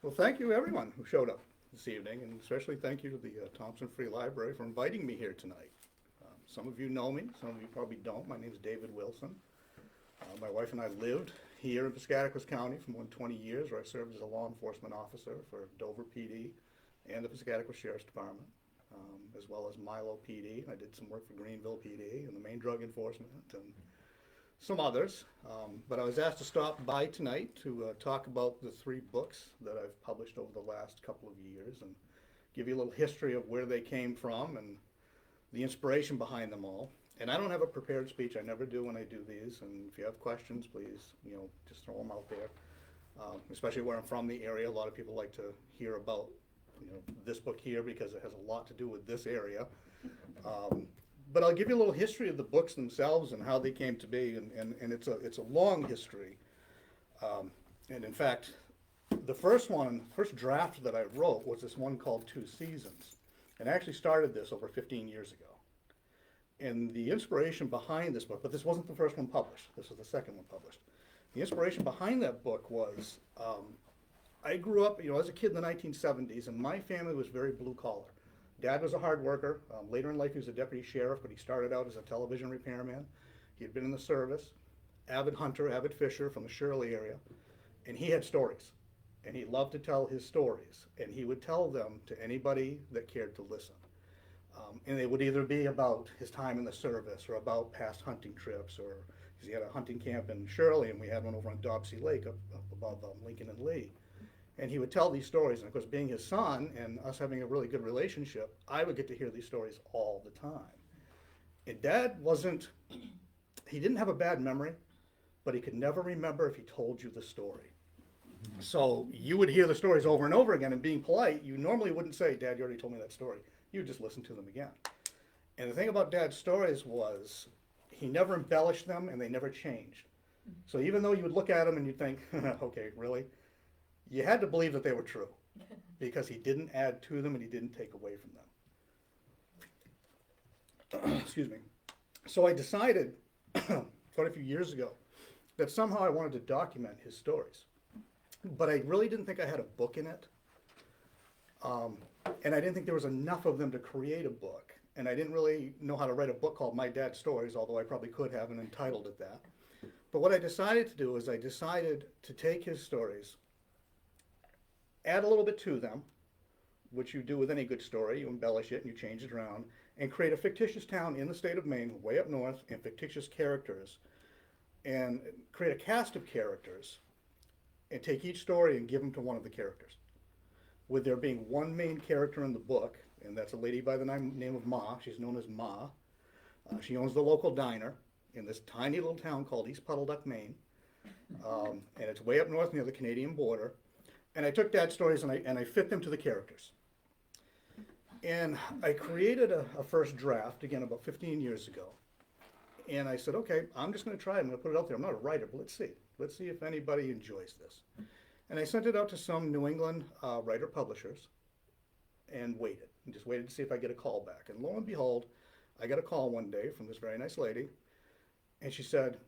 Well, thank you everyone who showed up this evening, and especially thank you to the Thompson Free Library for inviting me here tonight. Some of you know me, some of you probably don't. My name is David Wilson. My wife and I lived here in Piscataquis County for more than 20 years, where I served as a law enforcement officer for Dover PD and the Piscataquis Sheriff's Department, as well as Milo PD. I did some work for Greenville PD and the Maine Drug Enforcement and some others. But I was asked to stop by tonight to talk about the 3 books that I've published over the last couple of years and give you a little history of where they came from and the inspiration behind them all. And I don't have a prepared speech. I never do when I do these. And if you have questions, please, just throw them out there. Especially where I'm from, the area. A lot of people like to hear about, this book here because it has a lot to do with this area. But I'll give you a little history of the books themselves and how they came to be. And it's a long history. And in fact, the first draft that I wrote was this one called 2 Seasons. And I actually started this over 15 years ago. And the inspiration behind this book, but this wasn't the first one published, this was the second one published. The inspiration behind that book was, I grew up, as a kid in the 1970s, and my family was very blue collar. Dad was a hard worker. Later in life he was a deputy sheriff, but he started out as a television repairman. He had been in the service, avid hunter, avid fisher from the Shirley area, and he had stories. And he loved to tell his stories, and he would tell them to anybody that cared to listen. And they would either be about his time in the service or about past hunting trips, or because he had a hunting camp in Shirley and we had one over on Dobsey Lake up above Lincoln and Lee. And he would tell these stories, and of course being his son and us having a really good relationship, I would get to hear these stories all the time. And Dad he didn't have a bad memory, but he could never remember if he told you the story. So you would hear the stories over and over again, and being polite, you normally wouldn't say, Dad, you already told me that story. You would just listen to them again. And the thing about Dad's stories was he never embellished them and they never changed. So even though you would look at them and you'd think, okay, really? You had to believe that they were true because he didn't add to them and he didn't take away from them. Excuse me. So I decided quite a few years ago that somehow I wanted to document his stories. But I really didn't think I had a book in it. And I didn't think there was enough of them to create a book. And I didn't really know how to write a book called My Dad's Stories, although I probably could have and entitled it that. But what I decided to do is I decided to take his stories, add a little bit to them, which you do with any good story. You embellish it and you change it around, and create a fictitious town in the state of Maine, way up north, and fictitious characters, and create a cast of characters, and take each story and give them to one of the characters, with there being one main character in the book, and that's a lady by the name of Ma. She's known as Ma. She owns the local diner in this tiny little town called East Puddle Duck, Maine. And it's way up north near the Canadian border. And I took Dad's stories and I fit them to the characters. And I created a first draft, again, about 15 years ago. And I said, okay, I'm just going to try it. I'm going to put it out there. I'm not a writer, but let's see. Let's see if anybody enjoys this. And I sent it out to some New England writer publishers and just waited to see if I get a call back. And lo and behold, I got a call one day from this very nice lady, and she said,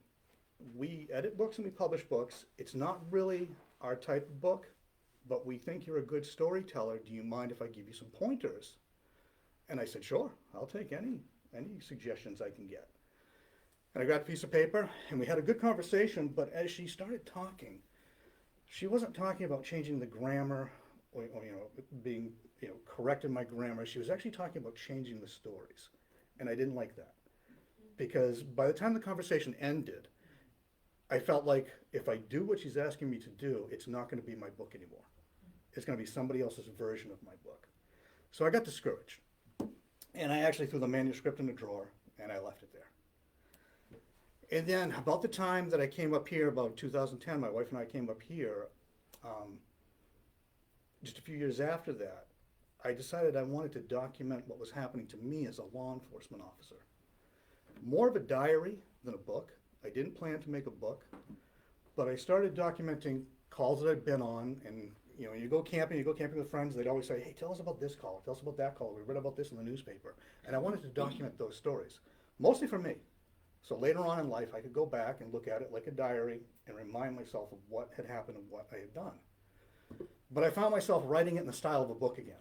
we edit books and we publish books. It's not really our type of book, but we think you're a good storyteller. Do you mind if I give you some pointers? And I said, sure, I'll take any suggestions I can get. And I got a piece of paper, and we had a good conversation, but as she started talking, she wasn't talking about changing the grammar or being correct in my grammar. She was actually talking about changing the stories. And I didn't like that. Because by the time the conversation ended, I felt like if I do what she's asking me to do, it's not going to be my book anymore. It's going to be somebody else's version of my book. So I got discouraged. And I actually threw the manuscript in a drawer, and I left it there. And then about the time that I came up here, about 2010, my wife and I came up here, just a few years after that, I decided I wanted to document what was happening to me as a law enforcement officer. More of a diary than a book. I didn't plan to make a book, but I started documenting calls that I'd been on, and you go camping with friends, they'd always say, hey, tell us about this call, tell us about that call, we read about this in the newspaper. And I wanted to document those stories, mostly for me. So later on in life, I could go back and look at it like a diary and remind myself of what had happened and what I had done. But I found myself writing it in the style of a book again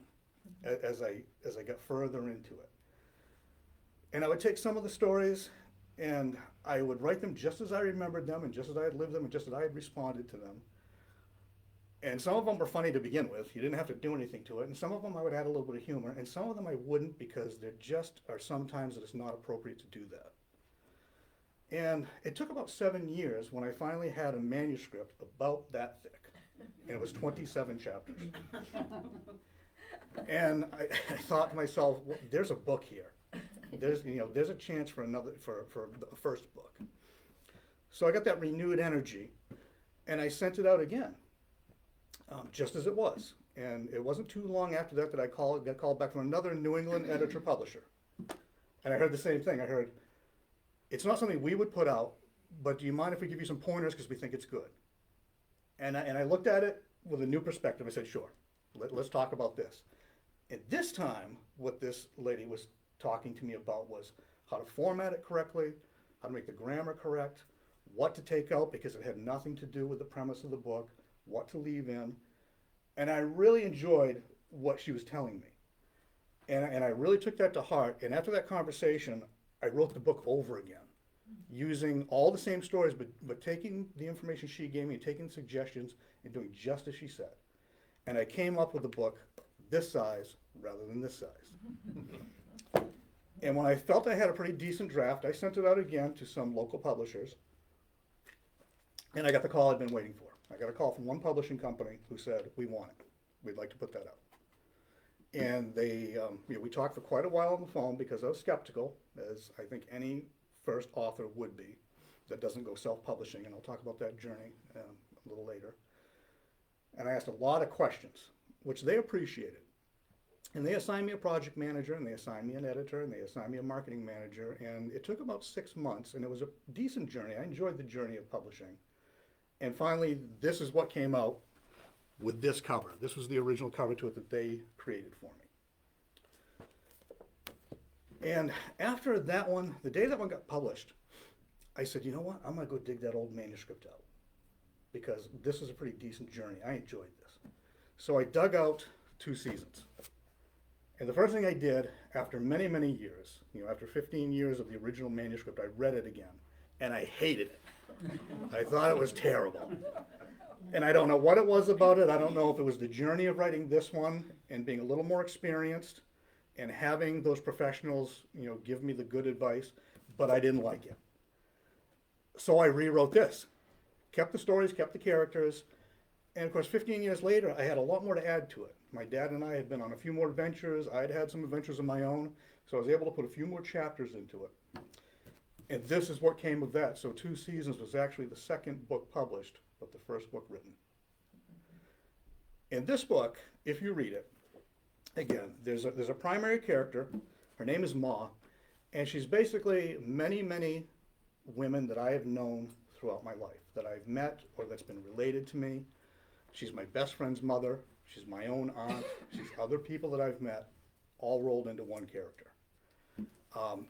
as I got further into it. And I would take some of the stories and I would write them just as I remembered them and just as I had lived them and just as I had responded to them. And some of them were funny to begin with. You didn't have to do anything to it. And some of them I would add a little bit of humor. And some of them I wouldn't because there just are some times that it's not appropriate to do that. And it took about 7 years when I finally had a manuscript about that thick. And it was 27 chapters. And I thought to myself, well, there's a book here. There's a chance for for the first book. So I got that renewed energy, and I sent it out again, just as it was. And it wasn't too long after that that I got called back from another New England editor publisher. And I heard the same thing. I heard, it's not something we would put out, but do you mind if we give you some pointers because we think it's good? And I looked at it with a new perspective. I said, sure, let's talk about this. And this time, what this lady was talking to me about was how to format it correctly, how to make the grammar correct, what to take out because it had nothing to do with the premise of the book, what to leave in. And I really enjoyed what she was telling me. And I really took that to heart. And after that conversation, I wrote the book over again, using all the same stories, but taking the information she gave me, taking suggestions, and doing just as she said. And I came up with a book this size rather than this size. And when I felt I had a pretty decent draft, I sent it out again to some local publishers. And I got the call I'd been waiting for. I got a call from one publishing company who said, we want it. We'd like to put that out. And they, we talked for quite a while on the phone because I was skeptical, as I think any first author would be that doesn't go self-publishing. And I'll talk about that journey a little later. And I asked a lot of questions, which they appreciated. And they assigned me a project manager, and they assigned me an editor, and they assigned me a marketing manager. And it took about 6 months, and it was a decent journey. I enjoyed the journey of publishing. And finally, this is what came out with this cover. This was the original cover to it that they created for me. And after that one, the day that one got published, I said, you know what? I'm going to go dig that old manuscript out because this is a pretty decent journey. I enjoyed this. So I dug out 2 seasons. And the first thing I did after many, many years, after 15 years of the original manuscript, I read it again, and I hated it. I thought it was terrible. And I don't know what it was about it. I don't know if it was the journey of writing this one and being a little more experienced and having those professionals, give me the good advice, but I didn't like it. So I rewrote this, kept the stories, kept the characters, and of course 15 years later I had a lot more to add to it. My dad and I had been on a few more adventures. I'd had some adventures of my own, so I was able to put a few more chapters into it. And this is what came of that. So 2 seasons was actually the second book published, but the first book written. In this book, if you read it, again, there's a primary character. Her name is Ma, and she's basically many, many women that I have known throughout my life, that I've met or that's been related to me. She's my best friend's mother. She's my own aunt. She's other people that I've met, all rolled into one character.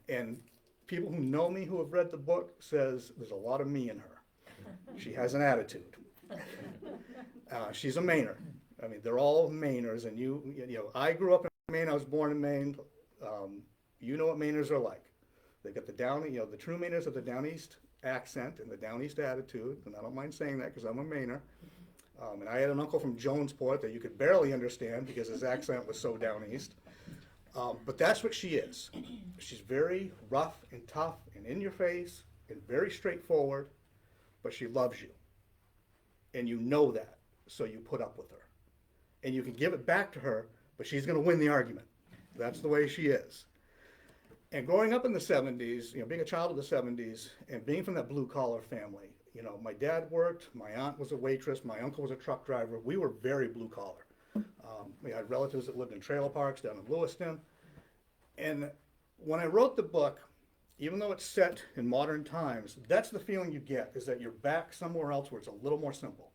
And people who know me, who have read the book, says there's a lot of me in her. She has an attitude. She's a Mainer. I mean, they're all Mainers, and I grew up in Maine. I was born in Maine. You know what Mainers are like. They've got the true Mainers have the down east accent and the down east attitude, and I don't mind saying that because I'm a Mainer. And I had an uncle from Jonesport that you could barely understand because his accent was so down east. But that's what she is. She's very rough and tough and in your face and very straightforward, but she loves you. And you know that, so you put up with her. And you can give it back to her, but she's going to win the argument. That's the way she is. And growing up in the 70s, being a child of the 70s and being from that blue-collar family, my dad worked, my aunt was a waitress, my uncle was a truck driver. We were very blue-collar. We had relatives that lived in trailer parks down in Lewiston. And when I wrote the book, even though it's set in modern times, that's the feeling you get, is that you're back somewhere else where it's a little more simple,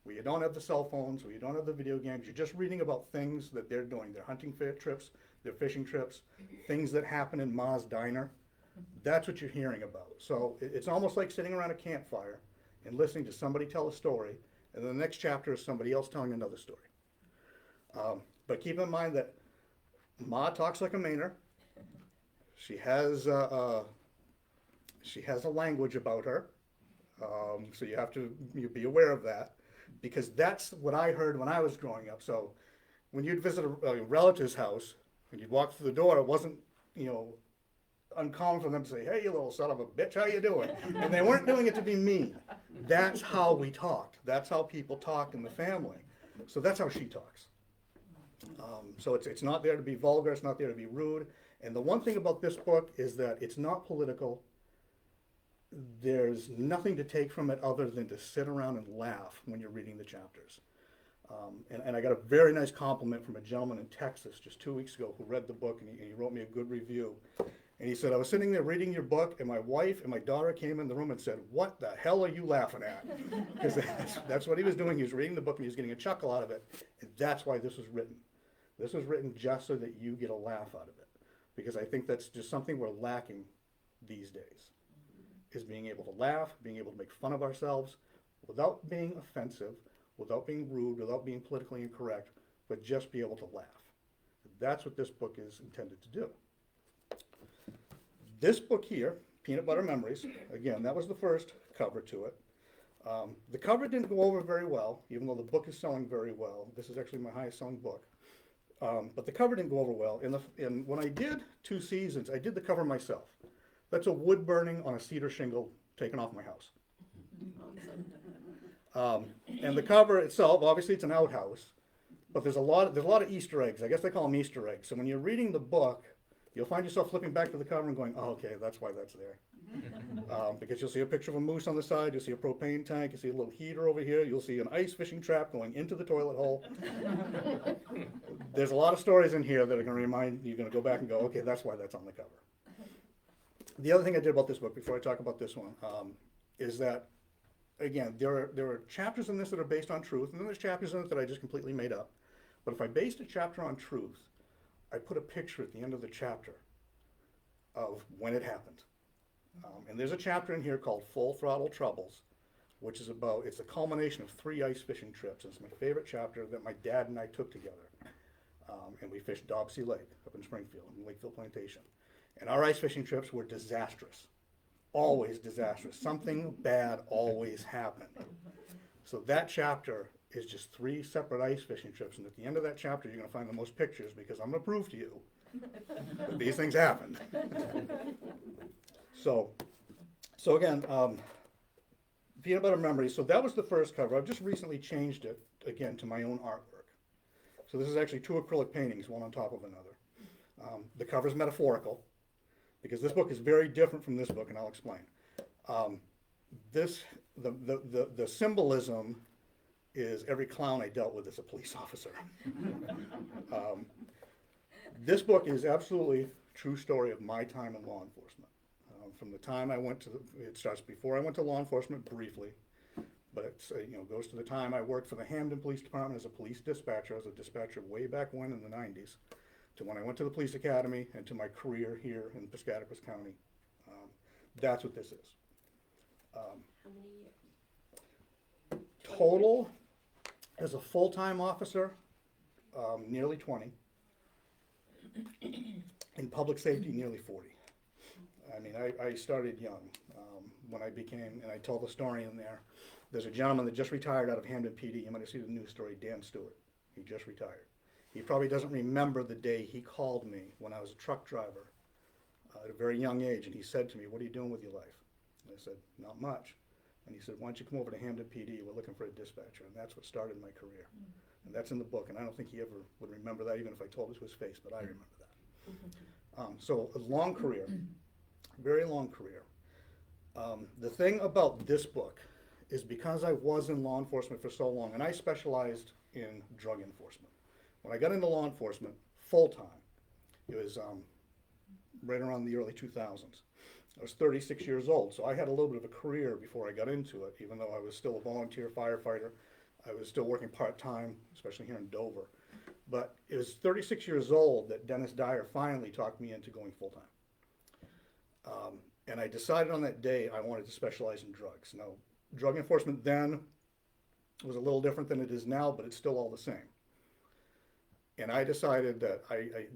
where you don't have the cell phones, where you don't have the video games. You're just reading about things that they're doing, their hunting trips, their fishing trips, things that happen in Ma's diner. That's what you're hearing about. So it's almost like sitting around a campfire and listening to somebody tell a story and then the next chapter is somebody else telling another story. But keep in mind that Ma talks like a Mainer. She has a language about her, so you be aware of that, because that's what I heard when I was growing up. So when you'd visit a relative's house, when you'd walk through the door, it wasn't, uncommon for them to say, "Hey, you little son of a bitch, how you doing?" And they weren't doing it to be mean. That's how we talked. That's how people talk in the family. So that's how she talks. So it's not there to be vulgar. It's not there to be rude. And the one thing about this book is that it's not political. There's nothing to take from it other than to sit around and laugh when you're reading the chapters. And I got a very nice compliment from a gentleman in Texas just 2 weeks ago who read the book, and he wrote me a good review. And he said, "I was sitting there reading your book, and my wife and my daughter came in the room and said, 'What the hell are you laughing at?'" Because that's what he was doing. He was reading the book and he was getting a chuckle out of it. And that's why this was written. This was written just so that you get a laugh out of it. Because I think that's just something we're lacking these days, is being able to laugh, being able to make fun of ourselves without being offensive, without being rude, without being politically incorrect, but just be able to laugh. That's what this book is intended to do. This book here, Peanut Butter Memories, again, that was the first cover to it. The cover didn't go over very well, even though the book is selling very well. This is actually my highest selling book. But the cover didn't go over well. And when I did 2 seasons, I did the cover myself. That's a wood burning on a cedar shingle taken off my house. And the cover itself, obviously it's an outhouse, but there's a lot of Easter eggs. I guess they call them Easter eggs. So when you're reading the book, you'll find yourself flipping back to the cover and going, "Oh, okay, that's why that's there." Because you'll see a picture of a moose on the side, you'll see a propane tank, you'll see a little heater over here, you'll see an ice fishing trap going into the toilet hole. There's a lot of stories in here that are going to remind you, you're going to go back and go, "Okay, that's why that's on the cover." The other thing I did about this book, before I talk about this one, is that, again, there are chapters in this that are based on truth, and then there's chapters in it that I just completely made up. But if I based a chapter on truth, I put a picture at the end of the chapter of when it happened. And there's a chapter in here called Full Throttle Troubles, which is it's a culmination of 3 ice fishing trips. It's my favorite chapter that my dad and I took together. And we fished Dobsey Lake up in Springfield, in Lakeville Plantation. And our ice fishing trips were disastrous. Always disastrous. Something bad always happened. So that chapter is just 3 separate ice fishing trips. And at the end of that chapter, you're going to find the most pictures, because I'm going to prove to you that these things happened. So again, Peanut Butter Memories. So that was the first cover. I've just recently changed it, again, to my own artwork. So this is actually 2 acrylic paintings, one on top of another. The cover's metaphorical, because this book is very different from this book, and I'll explain. The symbolism is every clown I dealt with as a police officer. This book is absolutely true story of my time in law enforcement. From the time I went to, it starts before I went to law enforcement briefly, but it goes to the time I worked for the Hamden Police Department as a police dispatcher. I was a dispatcher way back when in the 90s, to when I went to the police academy, and to my career here in Piscataquis County. That's what this is. How many years? Total, as a full-time officer, nearly 20. In public safety, nearly 40. I mean, I started young when I became, and I told the story in there. There's a gentleman that just retired out of Hamden PD. You might have seen the news story, Dan Stewart. He just retired. He probably doesn't remember the day he called me when I was a truck driver at a very young age, and he said to me, "What are you doing with your life?" And I said, "Not much." And he said, "Why don't you come over to Hamden PD? We're looking for a dispatcher." And that's what started my career. And that's in the book, and I don't think he ever would remember that, even if I told it to his face, but I remember that. So a long career, very long career. The thing about this book is, because I was in law enforcement for so long, and I specialized in drug enforcement. When I got into law enforcement full-time, it was right around the early 2000s. I was 36 years old, so I had a little bit of a career before I got into it, even though I was still a volunteer firefighter. I was still working part-time, especially here in Dover. But it was 36 years old that Dennis Dyer finally talked me into going full-time. And I decided on that day I wanted to specialize in drugs. Now, drug enforcement then was a little different than it is now, but it's still all the same. And I decided that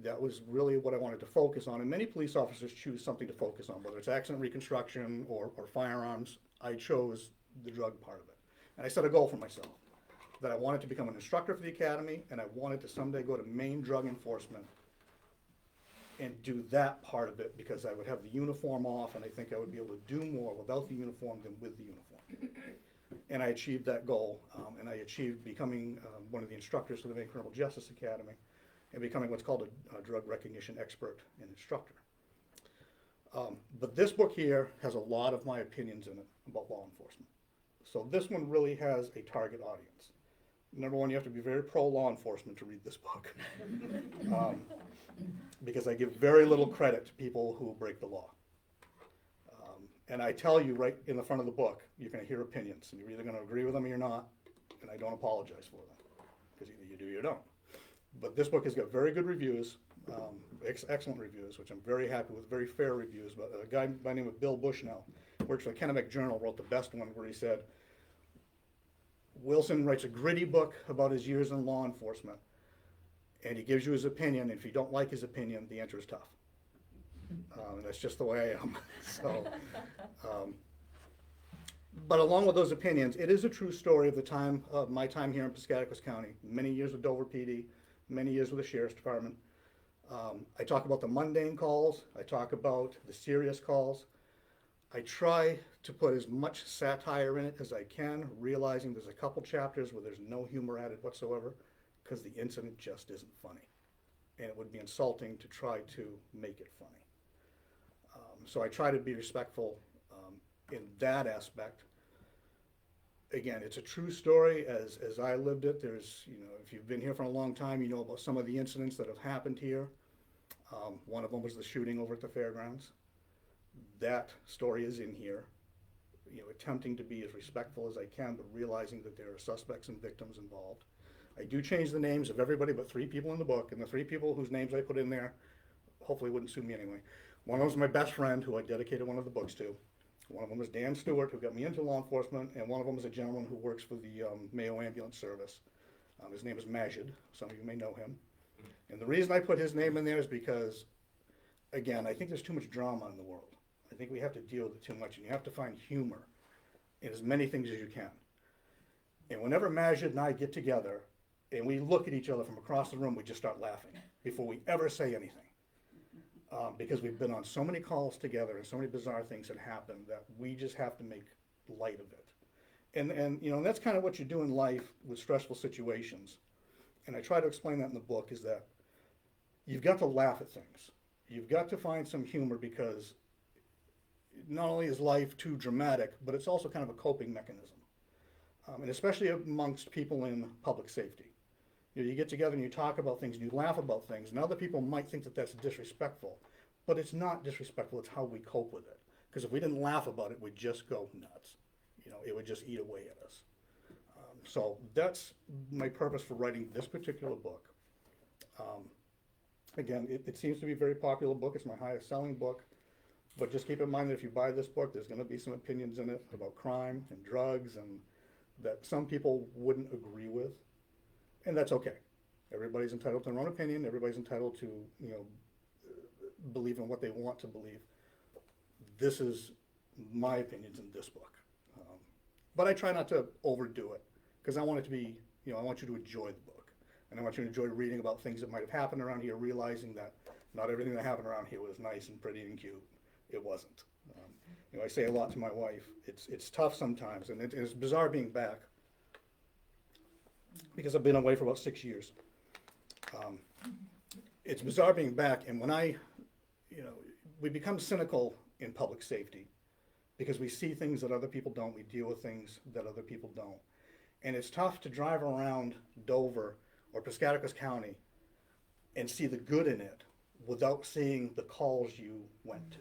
that was really what I wanted to focus on. And many police officers choose something to focus on, whether it's accident reconstruction or firearms. I chose the drug part of it. And I set a goal for myself, that I wanted to become an instructor for the academy, and I wanted to someday go to Maine drug enforcement and do that part of it, because I would have the uniform off, and I think I would be able to do more without the uniform than with the uniform. And I achieved that goal, and I achieved becoming one of the instructors for the Maine Criminal Justice Academy, and becoming what's called a drug recognition expert and instructor. But this book here has a lot of my opinions in it about law enforcement. So this one really has a target audience. Number one, you have to be very pro-law enforcement to read this book. Because I give very little credit to people who break the law. And I tell you right in the front of the book, you're going to hear opinions, and you're either going to agree with them or you're not, and I don't apologize for them, because either you do or you don't. But this book has got very good reviews, excellent reviews, which I'm very happy with, very fair reviews. But a guy by the name of Bill Bushnell, works for the Kennebec Journal, wrote the best one, where he said, Wilson writes a gritty book about his years in law enforcement, and he gives you his opinion, and if you don't like his opinion, the answer is tough. And that's just the way I am. So, but along with those opinions, it is a true story of the time of my time here in Piscataquis County. Many years with Dover PD, many years with the Sheriff's Department. I talk about the mundane calls. I talk about the serious calls. I try to put as much satire in it as I can, realizing there's a couple chapters where there's no humor added whatsoever, because the incident just isn't funny. And it would be insulting to try to make it funny. So I try to be respectful in that aspect. Again, it's a true story as I lived it. There's, if you've been here for a long time, you know about some of the incidents that have happened here. One of them was the shooting over at the fairgrounds. That story is in here. Attempting to be as respectful as I can, but realizing that there are suspects and victims involved. I do change the names of everybody but 3 people in the book, and the 3 people whose names I put in there hopefully wouldn't sue me anyway. One of them was my best friend, who I dedicated one of the books to. One of them was Dan Stewart, who got me into law enforcement, and one of them is a gentleman who works for the Mayo Ambulance Service. His name is Majid. Some of you may know him. And the reason I put his name in there is because, again, I think there's too much drama in the world. I think we have to deal with it too much, and you have to find humor in as many things as you can. And whenever Majid and I get together, and we look at each other from across the room, we just start laughing before we ever say anything. Because we've been on so many calls together and so many bizarre things that happen that we just have to make light of it. And that's kind of what you do in life with stressful situations. And I try to explain that in the book, is that you've got to laugh at things. You've got to find some humor, because not only is life too dramatic, but it's also kind of a coping mechanism. And especially amongst people in public safety. You get together and you talk about things, and you laugh about things, and other people might think that that's disrespectful, but it's not disrespectful, it's how we cope with it. Because if we didn't laugh about it, we'd just go nuts. It would just eat away at us. So that's my purpose for writing this particular book. Again, it seems to be a very popular book. It's my highest selling book. But just keep in mind that if you buy this book, there's going to be some opinions in it about crime and drugs, and that some people wouldn't agree with. And that's okay. Everybody's entitled to their own opinion. Everybody's entitled to, believe in what they want to believe. This is my opinions in this book. But I try not to overdo it, because I want it to be, I want you to enjoy the book. And I want you to enjoy reading about things that might have happened around here, realizing that not everything that happened around here was nice and pretty and cute. It wasn't. I say a lot to my wife. It's tough sometimes, and it's bizarre being back, because I've been away for about 6 years. It's bizarre being back, and when we become cynical in public safety, because we see things that other people don't, we deal with things that other people don't. And it's tough to drive around Dover or Piscataquis County and see the good in it without seeing the calls you went to.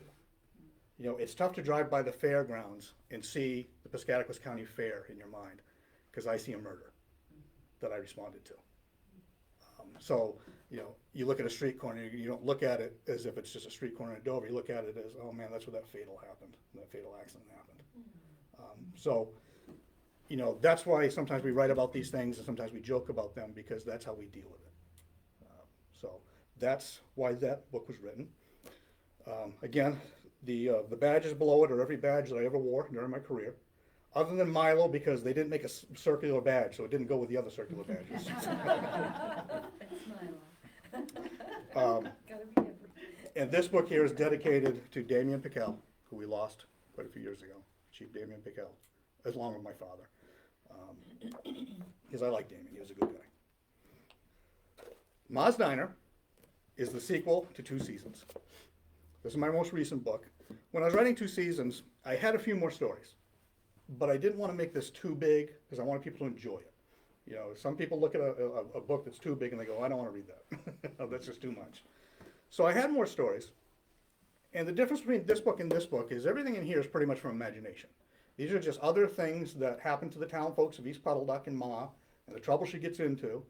It's tough to drive by the fairgrounds and see the Piscataquis County Fair in your mind, because I see a murder that I responded to. So, you look at a street corner, you don't look at it as if it's just a street corner in Dover. You look at it as, oh man, that's where that fatal accident happened. So, you know, that's why sometimes we write about these things and sometimes we joke about them, because that's how we deal with it. So that's why that book was written. Again, the badges below it are every badge that I ever wore during my career, other than Milo, because they didn't make a circular badge, so it didn't go with the other circular badges. Gotta be everything. And this book here is dedicated to Damien Pickell, who we lost quite a few years ago, Chief Damien Pickell, along with my father. Because I like Damien, he was a good guy. Ma's Diner is the sequel to Two Seasons. This is my most recent book. When I was writing Two Seasons, I had a few more stories, but I didn't want to make this too big because I wanted people to enjoy it. You know, some people look at a book that's too big and they go, I don't want to read that. That's just too much. So I had more stories. And the difference between this book and this book is everything in here is pretty much from imagination. These are just other things that happen to the town folks of East Puddle Duck and Ma, and the trouble she gets into.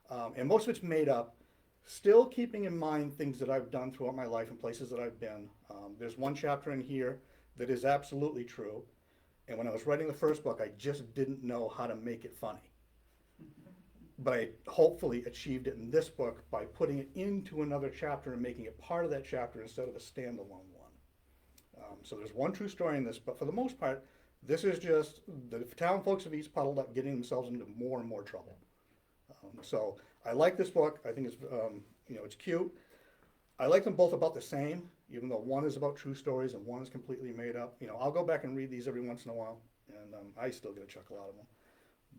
And most of it's made up, still keeping in mind things that I've done throughout my life and places that I've been. There's one chapter in here that is absolutely true. And when I was writing the first book, I just didn't know how to make it funny. But I hopefully achieved it in this book by putting it into another chapter and making it part of that chapter instead of a standalone one. So there's one true story in this, but for the most part, this is just the town folks of East Puddle Duck getting themselves into more and more trouble. So I like this book. I think it's, you know, it's cute. I like them both about the same, even though one is about true stories and one is completely made up. You know, I'll go back and read these every once in a while, and I still get a chuckle out of them.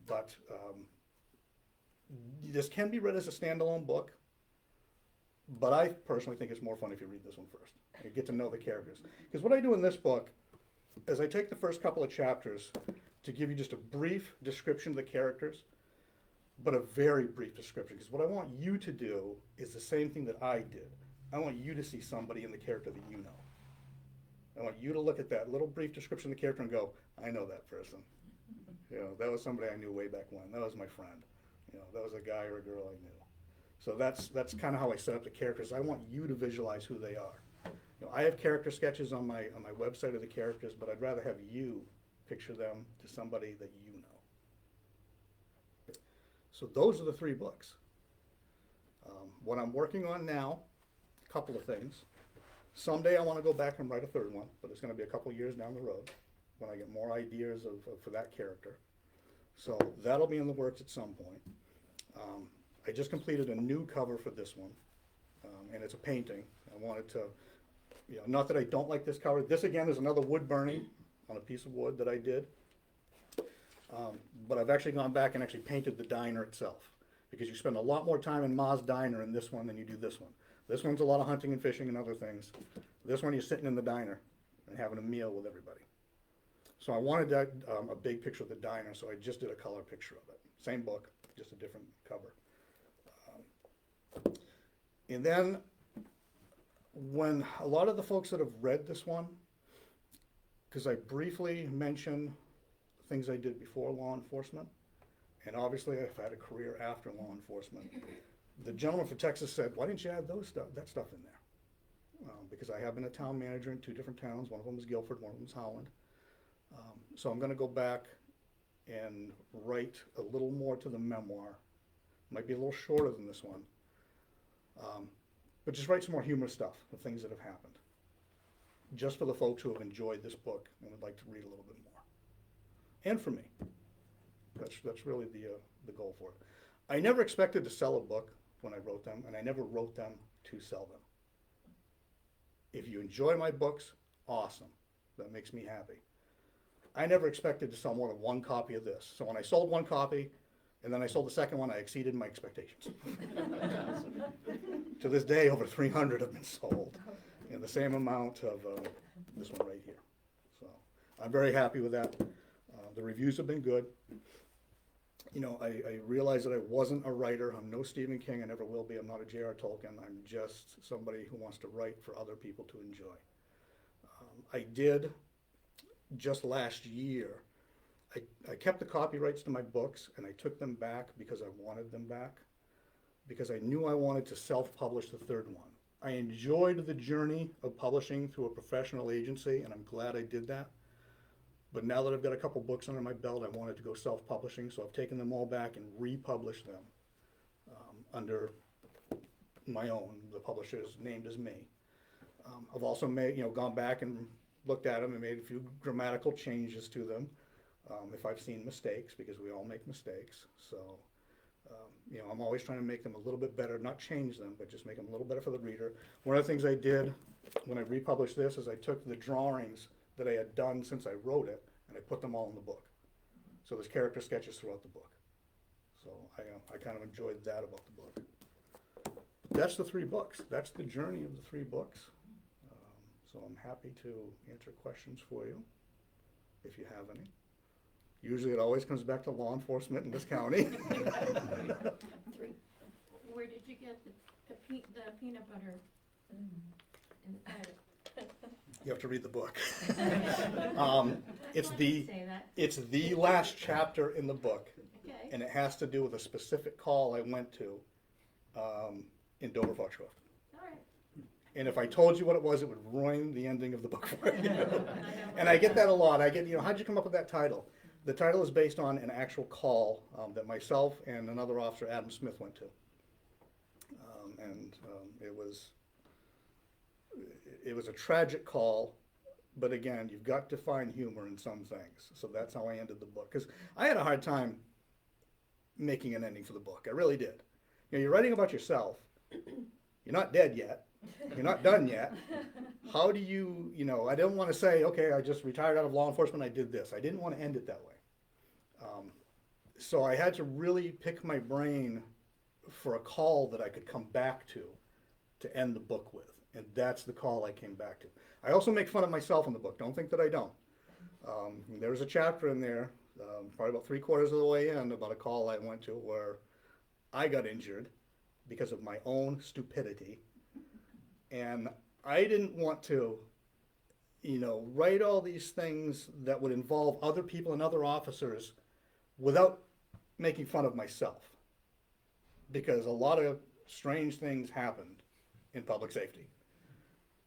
But this can be read as a standalone book, but I personally think it's more fun if you read this one first and get to know the characters. Because what I do in this book is I take the first couple of chapters to give you just a brief description of the characters, but a very brief description. Because what I want you to do is the same thing that I did. I want you to see somebody in the character that you know. I want you to look at that little brief description of the character and go, I know that person. You know, that was somebody I knew way back when. That was my friend. You know, that was a guy or a girl I knew. So that's kind of how I set up the characters. I want you to visualize who they are. You know, I have character sketches on my website of the characters, but I'd rather have you picture them to somebody that you know. So those are the three books. What I'm working on now, a couple of things. Someday I want to go back and write a third one, but it's going to be a couple years down the road when I get more ideas for that character. So that'll be in the works at some point. I just completed a new cover for this one, and it's a painting. I wanted to, you know, not that I don't like this cover. This again is another wood burning on a piece of wood that I did. But I've actually gone back and actually painted the diner itself, because you spend a lot more time in Ma's Diner in this one than you do this one. This one's a lot of hunting and fishing and other things. This one you're sitting in the diner and having a meal with everybody. So I wanted that, a big picture of the diner, so I just did a color picture of it. Same book, just a different cover. And then when a lot of the folks that have read this one, because I briefly mention things I did before law enforcement, and obviously I've had a career after law enforcement, the gentleman from Texas said, why didn't you add that stuff in there? Because I have been a town manager in two different towns. One of them is Guilford, one of them is Holland. So I'm going to go back and write a little more to the memoir. Might be a little shorter than this one. But just write some more humorous stuff of things that have happened. Just for the folks who have enjoyed this book and would like to read a little bit more. And for me. That's really the goal for it. I never expected to sell a book when I wrote them, and I never wrote them to sell them. If you enjoy my books, awesome. That makes me happy. I never expected to sell more than one copy of this. So when I sold one copy, and then I sold the second one, I exceeded my expectations. To this day, over 300 have been sold, and the same amount of this one right here. So I'm very happy with that. The reviews have been good. You know, I realized that I wasn't a writer. I'm no Stephen King. I never will be. I'm not a J.R. Tolkien. I'm just somebody who wants to write for other people to enjoy. I did, just last year, I kept the copyrights to my books, and I took them back because I wanted them back, because I knew I wanted to self-publish the third one. I enjoyed the journey of publishing through a professional agency, and I'm glad I did that. But now that I've got a couple books under my belt, I wanted to go self-publishing, so I've taken them all back and republished them under my own. The publisher is named as me. I've also gone back and looked at them and made a few grammatical changes to them if I've seen mistakes, because we all make mistakes. So, I'm always trying to make them a little bit better, not change them, but just make them a little better for the reader. One of the things I did when I republished this is I took the drawings that I had done since I wrote it, and I put them all in the book. So there's character sketches throughout the book. So I kind of enjoyed that about the book. That's the 3 books. That's the journey of the 3 books. So I'm happy to answer questions for you, if you have any. Usually it always comes back to law enforcement in this county. 3. Where did you get the peanut butter in the title? You have to read the book. It's It's the last chapter in the book, Okay. and it has to do with a specific call I went to in Dover-Foxcroft. All right. And if I told you what it would ruin the ending of the book for you. And I get that a lot. How'd you come up with that title? The title is based on an actual call that myself and another officer, Adam Smith, went to. It was a tragic call, but again, you've got to find humor in some things. So that's how I ended the book. Because I had a hard time making an ending for the book. I really did. You're writing about yourself. You're not dead yet. You're not done yet. How do you, I didn't want to say, okay, I just retired out of law enforcement, I did this. I didn't want to end it that way. So I had to really pick my brain for a call that I could come back to end the book with. And that's the call I came back to. I also make fun of myself in the book. Don't think that I don't. There's a chapter in there, probably about 3/4 of the way in, about a call I went to where I got injured because of my own stupidity. And I didn't want to, write all these things that would involve other people and other officers without making fun of myself. Because a lot of strange things happened in public safety.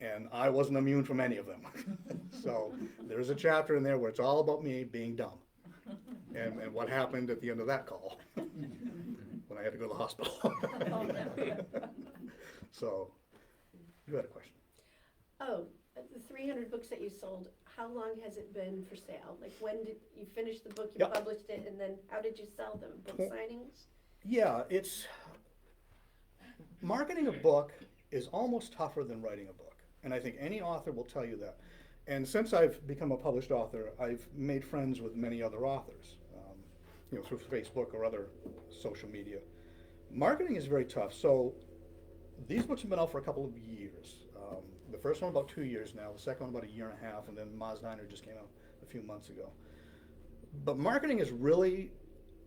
And I wasn't immune from any of them. So there's a chapter in there where it's all about me being dumb. And what happened at the end of that call when I had to go to the hospital. Oh, no. So, you had a question. Oh, the 300 books that you sold, how long has it been for sale? Like, when did you finish the book, you Yep. published it, and then how did you sell them? Book signings? Yeah, marketing a book is almost tougher than writing a book. And I think any author will tell you that. And since I've become a published author, I've made friends with many other authors, through Facebook or other social media. Marketing is very tough. So these books have been out for a couple of years. The first one about 2 years now, the second one about 1.5 years, and then Maz Diner just came out a few months ago. But marketing is really,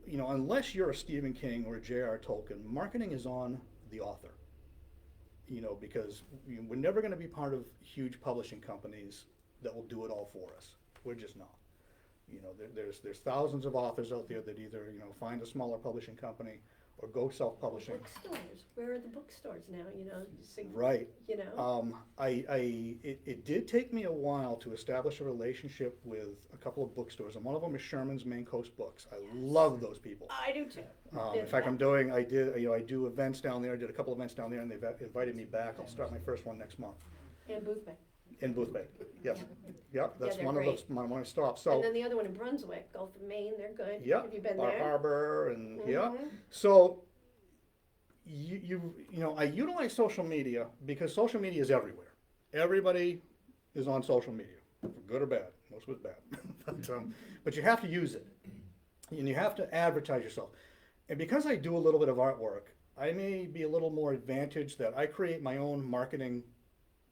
unless you're a Stephen King or a J.R. Tolkien, marketing is on the author. Because we're never going to be part of huge publishing companies that will do it all for us. We're just not. There's thousands of authors out there that either, find a smaller publishing company or go self-publishing. Bookstores, where are the bookstores now, Right. Right. It did take me a while to establish a relationship with a couple of bookstores, and one of them is Sherman's Maine Coast Books. I love those people. I do too. In fact, I do events down there. I did a couple events down there, and they've invited me back. I'll start my first one next month And Booth Bay. in Booth Bay. Yes, yep, that's they're one of great. my stops. And So, then the other one in Brunswick, Gulf of Maine, they're good. yeah, Have you been Bar there? Harbor, and yeah. Mhm. So, I utilize social media because social media is everywhere. Everybody is on social media, for good or bad. Most of it's bad. But you have to use it. And you have to advertise yourself. And because I do a little bit of artwork, I may be a little more advantaged that I create my own marketing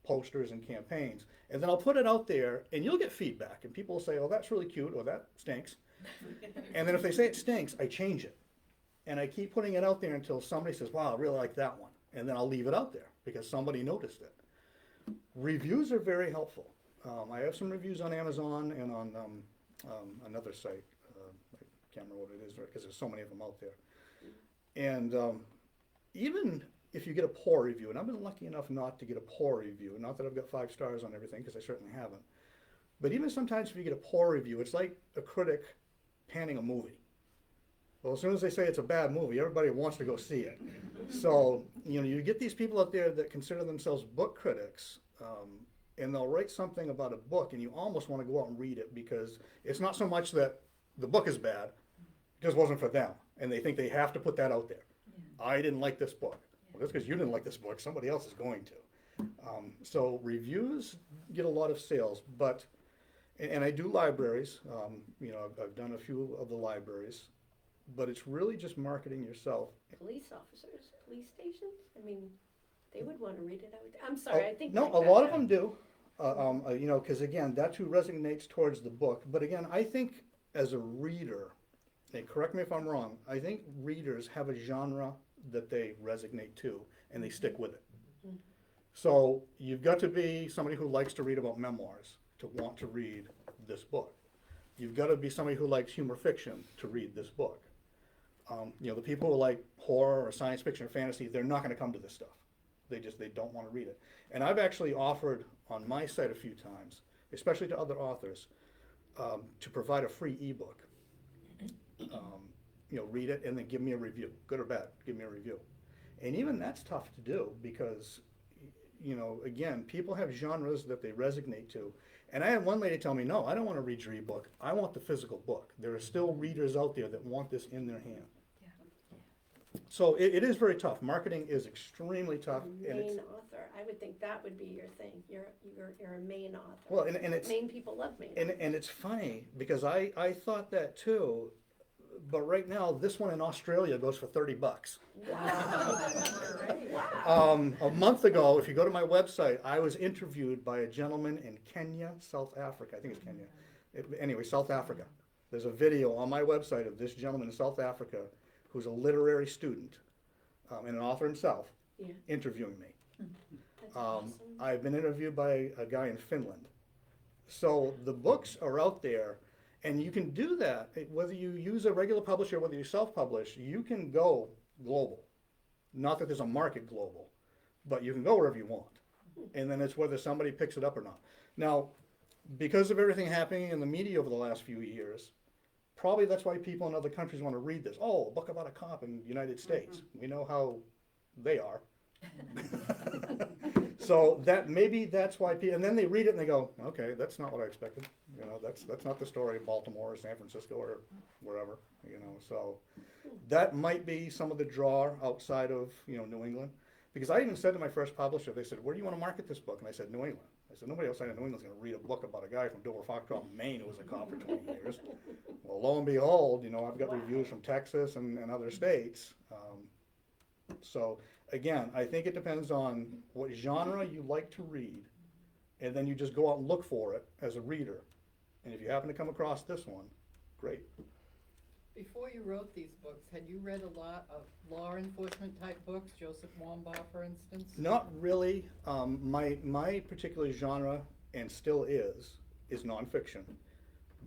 posters and campaigns. And then I'll put it out there, and you'll get feedback. And people will say, oh, that's really cute, or that stinks. And then if they say it stinks, I change it. And I keep putting it out there until somebody says, wow, I really like that one. And then I'll leave it out there because somebody noticed it. Reviews are very helpful. I have some reviews on Amazon and on another site. I can't remember what it is because there's so many of them out there. And even if you get a poor review, and I've been lucky enough not to get a poor review, not that I've got 5 stars on everything because I certainly haven't, But even sometimes if you get a poor review, it's like a critic panning a movie. Well, as soon as they say it's a bad movie, everybody wants to go see it. So, you get these people out there that consider themselves book critics, and they'll write something about a book, and you almost want to go out and read it because it's not so much that the book is bad, it just wasn't for them, and they think they have to put that out there. I didn't like this book. Well, that's because you didn't like this book. Somebody else is going to. So reviews get a lot of sales, but, and I do libraries. I've done a few of the libraries, but it's really just marketing yourself. Police officers, police stations, I mean, they would wanna read it, I'm sorry, I think. No, like a that. lot of them do, because again, that's who resonates towards the book. But again, I think as a reader, and correct me if I'm wrong, I think readers have a genre that they resonate to, and they stick with it. Mhm. So you've got to be somebody who likes to read about memoirs to want to read this book. You've got to be somebody who likes humor fiction to read this book. The people who like horror or science fiction or fantasy, they're not going to come to this stuff. They don't want to read it. And I've actually offered on my site a few times, especially to other authors, to provide a free ebook. Read it and then give me a review, good or bad, give me a review. And even that's tough to do because, again, people have genres that they resonate to. And I had one lady tell me, no, I don't want to read your ebook. I want the physical book. There are still readers out there that want this in their hand. So it is very tough. Marketing is extremely tough. And Maine author, I would think that would be your thing, you're a Maine author. Well, and it's, Maine people love Maine. and it's funny because I thought that too, but right now this one in Australia goes for $30. Wow. A month ago, if you go to my website, I was interviewed by a gentleman in Kenya, South Africa. I think it's Kenya. Anyway, South Africa. There's a video on my website of this gentleman in South Africa who's a literary student and an author himself, Yeah. interviewing me. That's awesome. I've been interviewed by a guy in Finland. So the books are out there, and you can do that. Whether you use a regular publisher, whether you self-publish, you can go global. Not that there's a market global, but you can go wherever you want. And then it's whether somebody picks it up or not. Now, because of everything happening in the media over the last few years, probably that's why people in other countries want to read this. Oh, a book about a cop in the United States. We know how they are. So maybe that's why people, and then they read it and they go, okay, that's not what I expected. That's not the story of Baltimore or San Francisco or wherever, so that might be some of the draw outside of, New England. Because I even said to my first publisher, they said, where do you want to market this book? And I said, New England. I said, nobody outside of New England's going to read a book about a guy from Dover-Foxcroft, Maine, who was a cop for 20 years. Well, lo and behold, I've got reviews from Texas and other states. So again, I think it depends on what genre you like to read, and then you just go out and look for it as a reader. And if you happen to come across this one, great. Before you wrote these books, had you read a lot of law enforcement type books, Joseph Wambaugh, for instance? Not really. My particular genre, and still is nonfiction,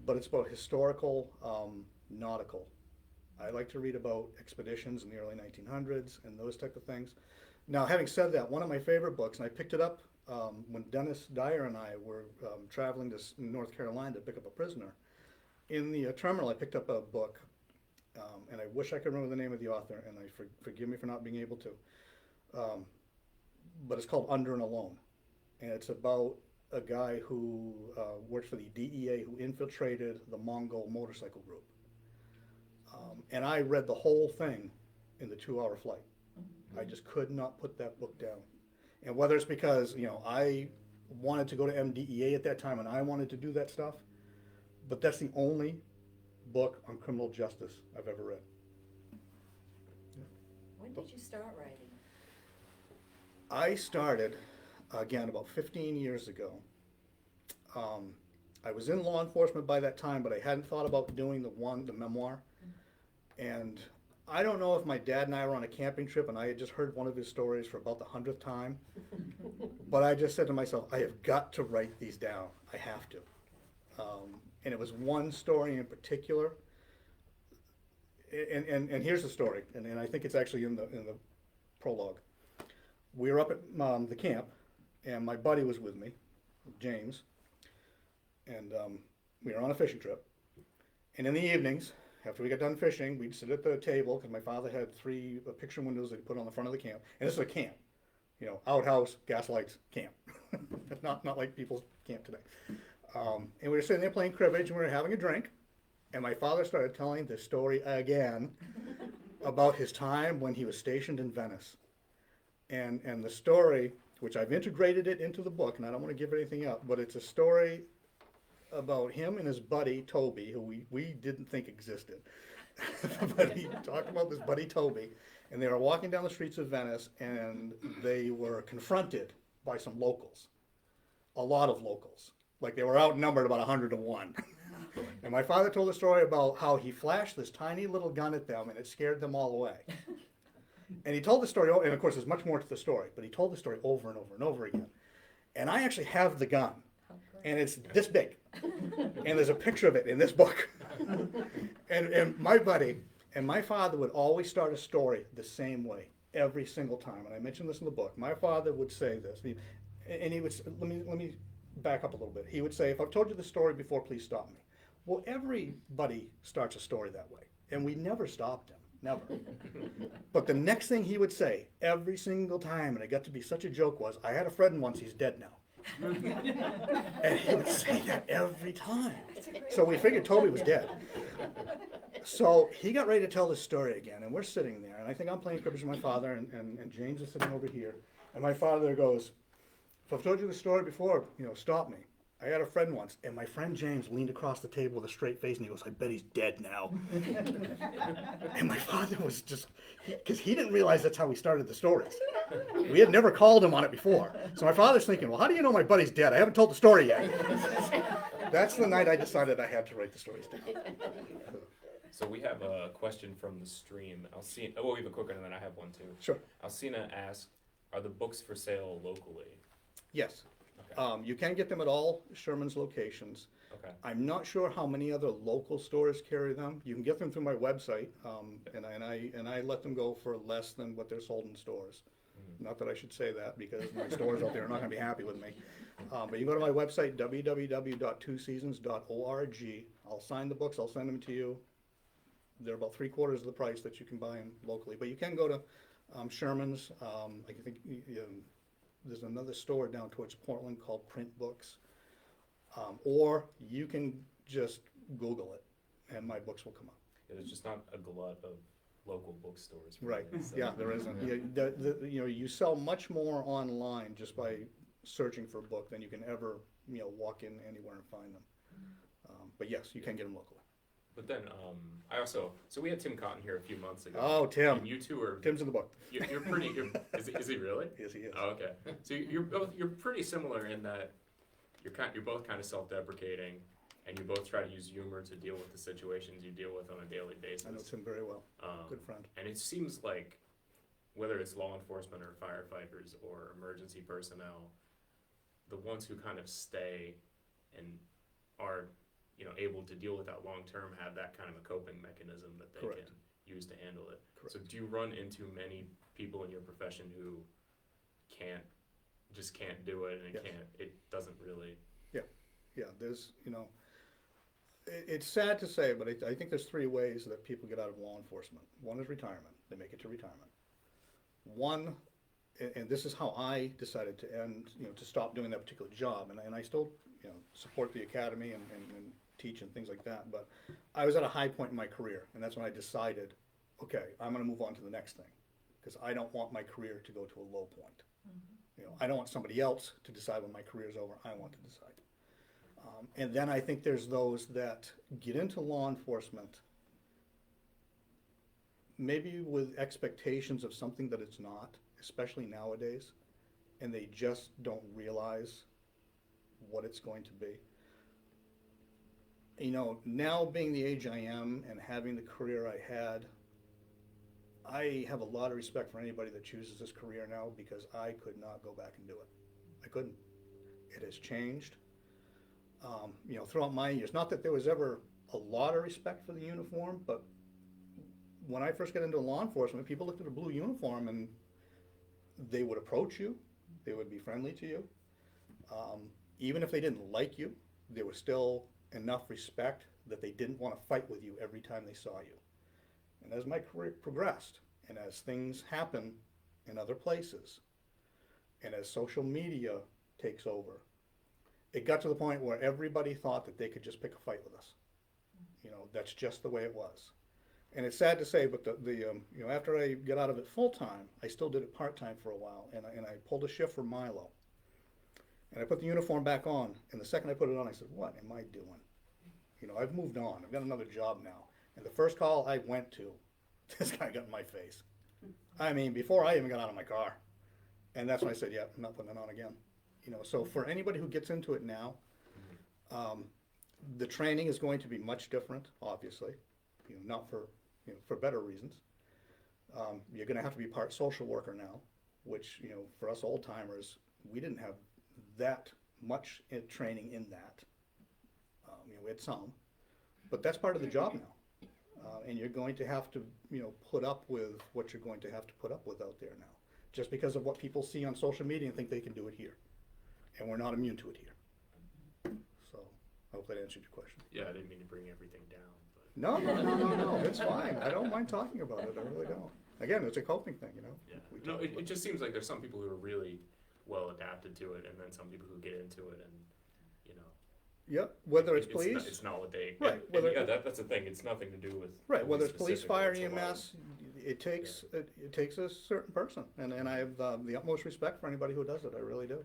but it's about historical, nautical. I like to read about expeditions in the early 1900s and those type of things. Now, having said that, one of my favorite books, and I picked it up when Dennis Dyer and I were traveling to North Carolina to pick up a prisoner. In the terminal, I picked up a book, and I wish I could remember the name of the author, and forgive me for not being able to. But it's called Under and Alone, and it's about a guy who works for the DEA who infiltrated the Mongol motorcycle group. And I read the whole thing in the 2-hour flight. I just could not put that book down. And whether it's because, I wanted to go to MDEA at that time and I wanted to do that stuff, but that's the only book on criminal justice I've ever read. When did you start writing? I started, again, about 15 years ago. I was in law enforcement by that time, but I hadn't thought about doing the memoir. And I don't know if my dad and I were on a camping trip and I had just heard one of his stories for about the 100th time, but I just said to myself, I have got to write these down. I have to. And it was one story in particular. And here's the story, and I think it's actually in the prologue. We were up at the camp, and my buddy was with me, James. and we were on a fishing trip. And in the evenings, after we got done fishing, we'd sit at the table, because my father had three picture windows that he put on the front of the camp. And this is a camp, outhouse, gas lights, camp. not like people's camp today. And we were sitting there playing cribbage, and we were having a drink. And my father started telling the story again about his time when he was stationed in Venice. And the story, which I've integrated it into the book, and I don't want to give anything up, but it's a story about him and his buddy Toby, who we didn't think existed. But he talked about this buddy Toby, and they were walking down the streets of Venice, and they were confronted by some locals, a lot of locals. Like they were outnumbered about 100 to 1. And my father told a story about how he flashed this tiny little gun at them, and it scared them all away. And he told the story, and of course there's much more to the story, but he told the story over and over and over again. And I actually have the gun, and it's this big. And there's a picture of it in this book. And my buddy and my father would always start a story the same way, every single time. And I mentioned this in the book. My father would say this, and he would, let me back up a little bit. He would say, if I've told you the story before, please stop me. Well, everybody starts a story that way, and we never stopped him, never. But the next thing he would say, every single time, and it got to be such a joke, was, I had a friend once, he's dead now. And he would say that every time. So we figured Toby was dead. So he got ready to tell this story again, and we're sitting there, and I think I'm playing cribbage with my father, and James is sitting over here, and my father goes, if I've told you the story before, stop me. I had a friend once, and my friend James leaned across the table with a straight face, and he goes, I bet he's dead now. And my father was just, because he didn't realize that's how we started the stories. We had never called him on it before. So my father's thinking, well, how do you know my buddy's dead? I haven't told the story yet. That's the night I decided I had to write the stories down. So we have a question from the stream. We'll leave it quicker, and then I have one too. Sure. Alcina asks, are the books for sale locally? Yes. Okay. You can get them at all Sherman's locations. Okay. I'm not sure how many other local stores carry them. You can get them through my website, and I let them go for less than what they're sold in stores. Mm-hmm. Not that I should say that, because my stores out there are not going to be happy with me. But you can go to my website, www.twoseasons.org. I'll sign the books. I'll send them to you. They're about 3/4 of the price that you can buy them locally. But you can go to Sherman's. I think there's another store down towards Portland called Print Books. Or you can just Google it, and my books will come up. There's just not a glut of local bookstores. Right, So- yeah, there isn't. You sell much more online just by searching for a book than you can ever, walk in anywhere and find them. But yes, you can get them locally. But then so we had Tim Cotton here a few months ago. Oh, Tim. And you two are, Tim's in the book. you're pretty, is he really? Yes, he is. Oh, okay. So you're pretty similar in that you're both kind of self-deprecating, and you both try to use humor to deal with the situations you deal with on a daily basis. I know Tim very well. Good friend. And it seems like whether it's law enforcement or firefighters or emergency personnel, the ones who kind of stay and are able to deal with that long term have that kind of a coping mechanism that they Correct. can use to handle it. Correct. So do you run into many people in your profession who can't do it, and Yes. it doesn't really. Yeah, there's, it's sad to say, but I think there's 3 ways that people get out of law enforcement. One is retirement. They make it to retirement. One, and this is how I decided to end, to stop doing that particular job, and I still, support the academy and teach and things like that, but I was at a high point in my career, and that's when I decided, okay, I'm gonna move on to the next thing, because I don't want my career to go to a low point. I don't want somebody else to decide when my career's over. I want to decide. And then I think there's those that get into law enforcement maybe with expectations of something that it's not, especially nowadays, and they just don't realize what it's going to be. Now being the age I am and having the career I had, I have a lot of respect for anybody that chooses this career now, because I could not go back and do it. I couldn't. It has changed. Throughout my years, not that there was ever a lot of respect for the uniform, but when I first got into law enforcement, people looked at a blue uniform and they would approach you, they would be friendly to you. Even if they didn't like you, there was still enough respect that they didn't want to fight with you every time they saw you. And as my career progressed, and as things happen in other places, and as social media takes over, it got to the point where everybody thought that they could just pick a fight with us. You know, that's just the way it was. And it's sad to say, but you know, after I got out of it full time, I still did it part time for a while, and I pulled a shift for Milo. And I put the uniform back on, and the second I put it on, I said, "What am I doing? You know, I've moved on. I've got another job now." And the first call I went to, this guy got in my face. I mean, before I even got out of my car. And that's when I said, "Yeah, I'm not putting it on again." You know, so for anybody who gets into it now, the training is going to be much different, obviously. You know, not for, you know, for better reasons. You're going to have to be part social worker now, which, you know, for us old timers, we didn't have that much training in that. You know, we had some, but that's part of the job now. And you're going to have to, you know, put up with what you're going to have to put up with out there now, just because of what people see on social media and think they can do it here. And we're not immune to it here. So I hope that answered your question. Yeah, I didn't mean to bring everything down, but. No, it's fine. I don't mind talking about it, I really don't. Again, it's a coping thing, you know? Yeah, We no, talk it about just seems like there's some people who are really well adapted to it, and then some people who get into it and, you know. Yep, whether it's not- police, It's not what they, Right, and whether- yeah, that's the thing, it's nothing to do with. right, whether it's police police, fire, specifically, it's a lot EMS, it takes a certain person. And I have the utmost respect for anybody who does it, I really do.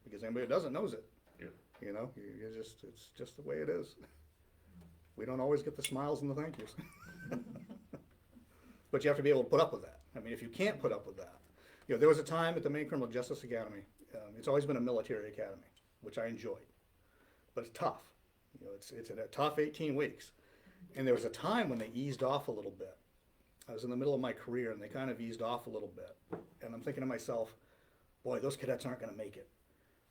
Because anybody who doesn't knows it. Yeah. You know, it's just the way it is. We don't always get the smiles and the thank yous. But you have to be able to put up with that. I mean, if you can't put up with that. You know, there was a time at the Maine Criminal Justice Academy, it's always been a military academy, which I enjoyed. But it's tough. You know, it's a tough 18 weeks. And there was a time when they eased off a little bit. I was in the middle of my career and they kind of eased off a little bit. And I'm thinking to myself, boy, those cadets aren't going to make it.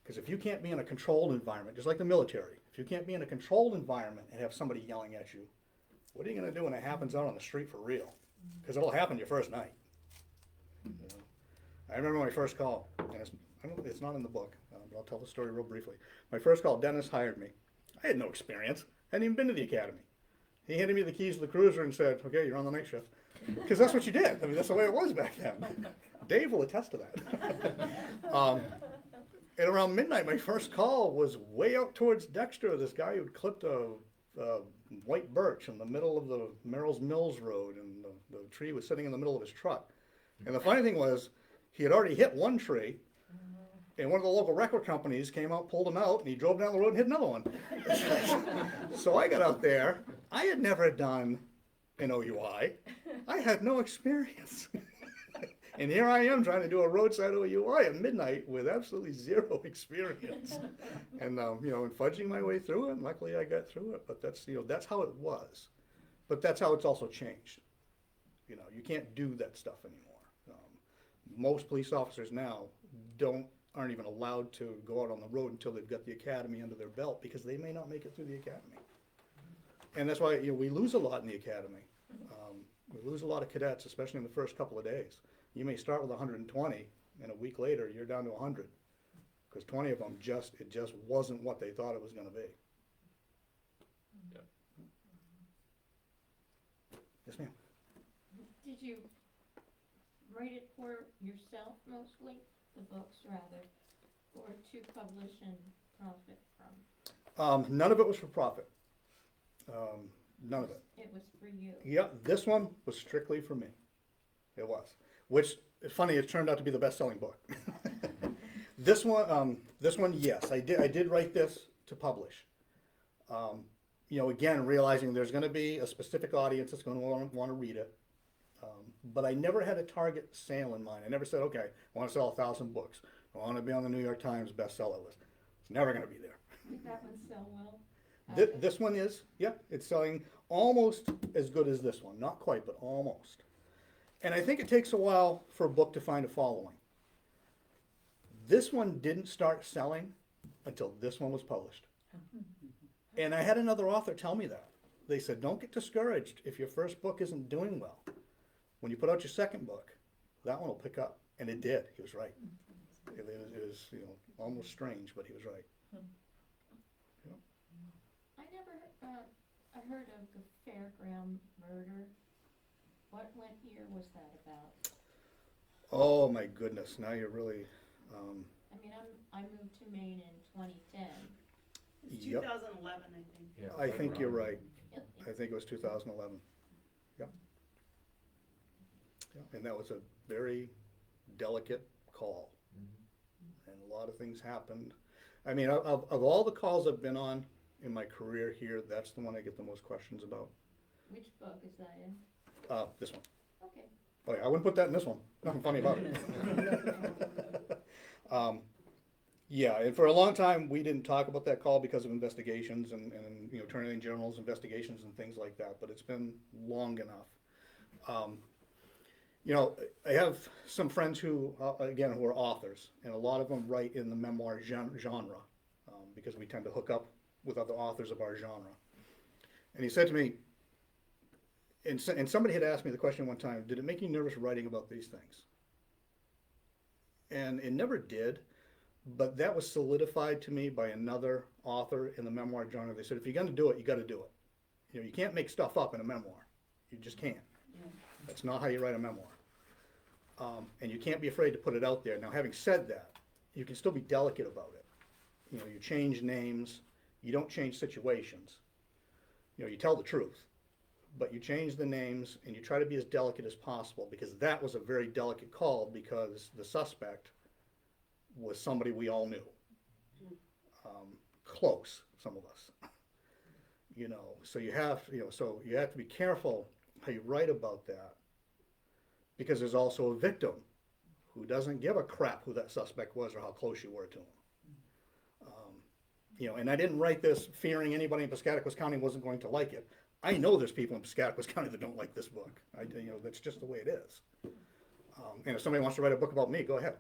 Because if you can't be in a controlled environment, just like the military, if you can't be in a controlled environment and have somebody yelling at you, what are you going to do when it happens out on the street for real? Because it'll happen your first night. You know? I remember my first call, and it's not in the book, but I'll tell the story real briefly. My first call, Dennis hired me. I had no experience. I hadn't even been to the academy. He handed me the keys to the cruiser and said, "Okay, you're on the night shift." Because that's what you did. I mean, that's the way it was back then. Dave will attest to that. And around midnight, my first call was way out towards Dexter. This guy who'd clipped a white birch in the middle of the Merrill's Mills Road, and the tree was sitting in the middle of his truck. And the funny thing was, he had already hit one tree, and one of the local record companies came out, pulled him out, and he drove down the road and hit another one. So I got out there. I had never done an OUI. I had no experience. And here I am trying to do a roadside OUI at midnight with absolutely zero experience. And, you know, and fudging my way through it, and luckily I got through it. But that's, you know, that's how it was. But that's how it's also changed. You know, you can't do that stuff anymore. Most police officers now aren't even allowed to go out on the road until they've got the academy under their belt, because they may not make it through the academy. And that's why, you know, we lose a lot in the academy. We lose a lot of cadets, especially in the first couple of days. You may start with 120, and a week later you're down to 100, because 20 of them it just wasn't what they thought it was going to be. Yeah. Yes, ma'am. Did you write it for yourself mostly, the books rather, or to publish and profit from? None of it was for profit. None of it. It was for you. Yeah, this one was strictly for me. It was. Which, it's funny, it turned out to be the best-selling book. This one, yes, I did write this to publish. You know, again, realizing there's going to be a specific audience that's going to want to read it. But I never had a target sale in mind. I never said, okay, I want to sell 1,000 books. I want to be on the New York Times bestseller list. It's never going to be there. Did that one sell well? This one is, yeah, it's selling almost as good as this one. Not quite, but almost. And I think it takes a while for a book to find a following. This one didn't start selling until this one was published. And I had another author tell me that. They said, don't get discouraged if your first book isn't doing well. When you put out your second book, that one will pick up. And it did. He was right. It was, you know, almost strange, but he was right. I heard of the Fairground murder. What year was that about? Oh, my goodness, now you're really, I mean, I moved to Maine in 2010. It's Yep. 2011, I think. Yeah, I think you're right. Really? I think it was 2011. Yep. Yeah, and that was a very delicate call. And a lot of things happened. I mean, of all the calls I've been on in my career here, that's the one I get the most questions about. Which book is that in? This one. Okay. Oh yeah, I wouldn't put that in this one. Nothing funny about it. Yeah, and for a long time, we didn't talk about that call because of investigations and you know, turning in journals, investigations and things like that, but it's been long enough. You know, I have some friends who, again, who are authors, and a lot of them write in the memoir genre, because we tend to hook up with other authors of our genre. And he said to me, and somebody had asked me the question one time, did it make you nervous writing about these things? And it never did, but that was solidified to me by another author in the memoir genre. They said, if you're gonna do it, you gotta do it. You know, you can't make stuff up in a memoir. You just can't. That's not how you write a memoir. And you can't be afraid to put it out there. Now, having said that, you can still be delicate about it. You know, you change names, you don't change situations. You know, you tell the truth, but you change the names and you try to be as delicate as possible, because that was a very delicate call, because the suspect was somebody we all knew. Close, some of us. You know, so you have, you know, so you have to be careful how you write about that, because there's also a victim who doesn't give a crap who that suspect was or how close you were to him. You know, and I didn't write this fearing anybody in Piscataquis County wasn't going to like it. I know there's people in Piscataquis County that don't like this book. You know, that's just the way it is. And if somebody wants to write a book about me, go ahead.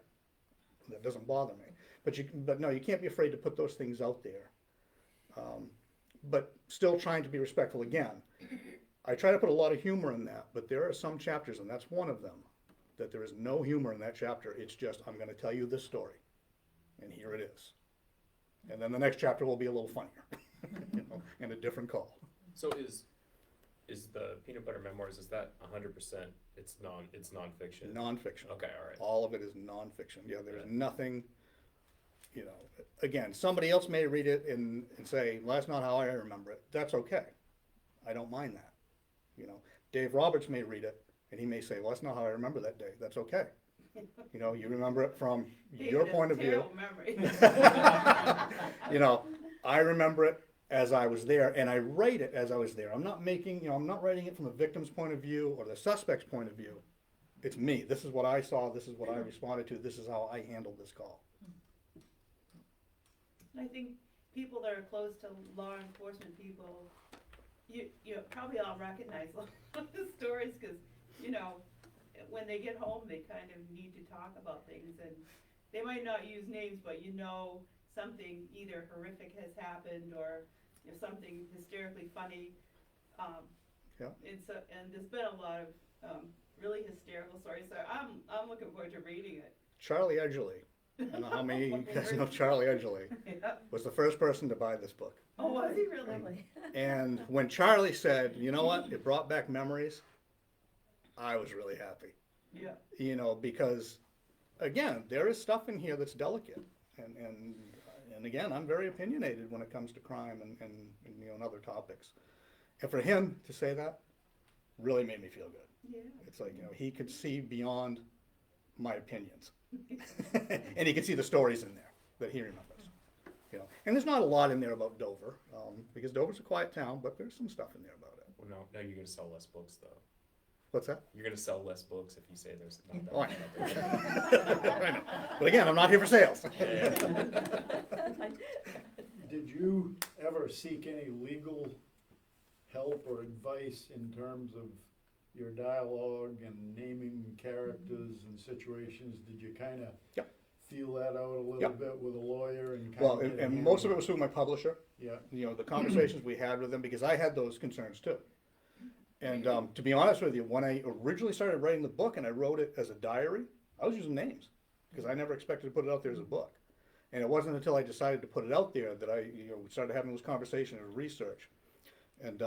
That doesn't bother me. But no, you can't be afraid to put those things out there. But still trying to be respectful again. I try to put a lot of humor in that, but there are some chapters, and that's one of them, that there is no humor in that chapter. It's just, I'm going to tell you this story, and here it is. And then the next chapter will be a little funnier, you know, and a different call. So is the Peanut Butter Memoirs, is that 100%, it's nonfiction? Nonfiction. Okay, all right. All of it is nonfiction. Yeah, there's nothing, you know, again, somebody else may read it and say, well, that's not how I remember it. That's okay. I don't mind that. You know, Dave Roberts may read it and he may say, well, that's not how I remember that day. That's okay. You know, you remember it from your point of view. Terrible memory. You know, I remember it as I was there, and I write it as I was there. I'm not making, you know, I'm not writing it from the victim's point of view or the suspect's point of view. It's me. This is what I saw. This is what I responded to. This is how I handled this call. I think people that are close to law enforcement people, you probably all recognize a lot of the stories, because, you know, when they get home, they kind of need to talk about things, and they might not use names, but you know something either horrific has happened or, you know, something hysterically funny. Yeah. And there's been a lot of really hysterical stories, so I'm looking forward to reading it. Charlie Edgerly, I don't know how many of you guys know Charlie Edgerly, Yeah. was the first person to buy this book. Oh, was he really? And when Charlie said, you know what, it brought back memories, I was really happy. Yeah. You know, because, again, there is stuff in here that's delicate. And again, I'm very opinionated when it comes to crime and you know, and other topics. And for him to say that really made me feel good. Yeah. It's like, you know, he could see beyond my opinions. And he could see the stories in there that he remembers. You know, and there's not a lot in there about Dover, because Dover's a quiet town, but there's some stuff in there about it. Well, no, you're going to sell less books, though. What's that? You're going to sell less books if you say there's not that Oh, I much know. out there. I know. But again, I'm not here for sales. Yeah. Did you ever seek any legal help or advice in terms of your dialogue and naming characters and situations? Did you kind of feel that out a little bit with a lawyer and kind Well, of and most of it was through my publisher. Yeah. You know, the conversations we had with them, because I had those concerns too. And to be honest with you, when I originally started writing the book and I wrote it as a diary, I was using names because I never expected to put it out there as a book. And it wasn't until I decided to put it out there that I, you know, started having those conversations and research. And,